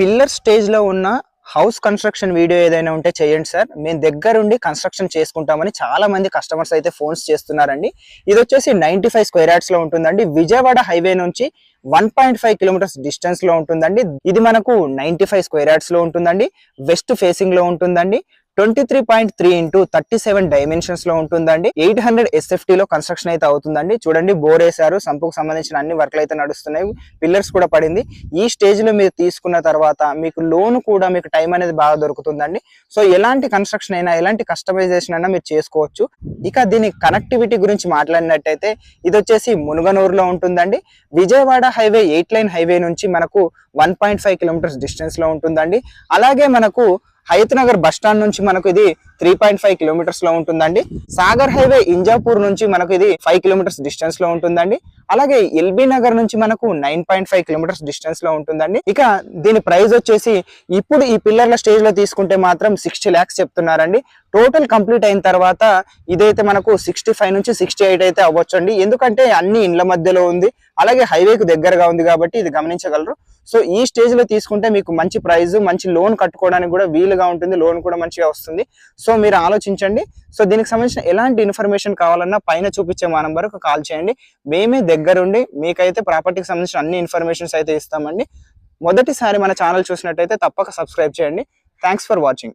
Pillar stage లో ఉన్న house construction video ఏదైనా ఉంటే చేయండి సార్, మేము దగ్గరుండి కన్స్ట్రక్షన్ చేసుకుంటామని చాలా మంది కస్టమర్స్ అయితే ఫోన్స్ చేస్తున్నారండి. ఇది వచ్చేసి 95 స్క్వేర్ యార్డ్స్ లో ఉంటుందండి. విజయవాడ హైవే నుంచి 1.5 కిలోమీటర్స్ డిస్టెన్స్ లో ఉంటుందండి. ఇది మనకు 95 స్క్వేర్ యార్డ్స్ లో ఉంటుందండి. వెస్ట్ ఫేసింగ్ లో ఉంటుందండి. 23.3 ఇంటూ 37 డైమెన్షన్స్ లో ఉంటుందండి. 800 SFT లో కన్స్ట్రక్షన్ అయితే అవుతుందండి. చూడండి, బోర్ వేశారు, సంపుకు సంబంధించిన అన్ని వర్క్లు అయితే నడుస్తున్నాయి, పిల్లర్స్ కూడా పడింది. ఈ స్టేజ్ లో మీరు తీసుకున్న తర్వాత మీకు లోన్ కూడా మీకు టైం అనేది బాగా దొరుకుతుందండి. సో ఎలాంటి కన్స్ట్రక్షన్ అయినా ఎలాంటి కస్టమైజేషన్ అయినా మీరు చేసుకోవచ్చు. ఇక దీని కనెక్టివిటీ గురించి మాట్లాడినట్టయితే ఇది వచ్చేసి మునుగనూరులో ఉంటుందండి. విజయవాడ హైవే 8 లైన్ హైవే నుంచి మనకు 1.5 కిలోమీటర్స్ డిస్టెన్స్ లో ఉంటుందండి. అలాగే మనకు హయత్ నగర్ బస్ స్టాండ్ నుంచి మనకు ఇది 3.5 కిలోమీటర్స్ లో ఉంటుందండి. సాగర్ హైవే ఇంజాపూర్ నుంచి మనకు ఇది 5 కిలోమీటర్స్ డిస్టెన్స్ లో ఉంటుందండి. అలాగే ఎల్బీ నగర్ నుంచి మనకు 9.5 కిలోమీటర్స్ డిస్టెన్స్ లో ఉంటుందండి. ఇక దీని ప్రైస్ వచ్చేసి ఇప్పుడు ఈ పిల్లర్ల స్టేజ్ లో తీసుకుంటే మాత్రం 60 lakhs చెప్తున్నారండి. టోటల్ కంప్లీట్ అయిన తర్వాత ఇదైతే మనకు 65 నుంచి 68 అయితే అవ్వచ్చండి. ఎందుకంటే అన్ని ఇండ్ల మధ్యలో ఉంది, అలాగే హైవేకు దగ్గరగా ఉంది కాబట్టి ఇది గమనించగలరు. సో ఈ స్టేజ్ లో తీసుకుంటే మీకు మంచి ప్రైస్, మంచి లోన్ కట్టుకోవడానికి కూడా వీలుగా ఉంటుంది, లోన్ కూడా మంచిగా వస్తుంది. సో మీరు ఆలోచించండి. సో దీనికి సంబంధించిన ఎలాంటి ఇన్ఫర్మేషన్ కావాలన్నా పైన చూపించే మా నంబర్కు కాల్ చేయండి. మేమే దగ్గరుండి మీకైతే ప్రాపర్టీకి సంబంధించిన అన్ని ఇన్ఫర్మేషన్స్ అయితే ఇస్తామండి. మొదటిసారి మన ఛానల్ చూసినట్టయితే తప్పక సబ్స్క్రైబ్ చేయండి. Thanks for watching.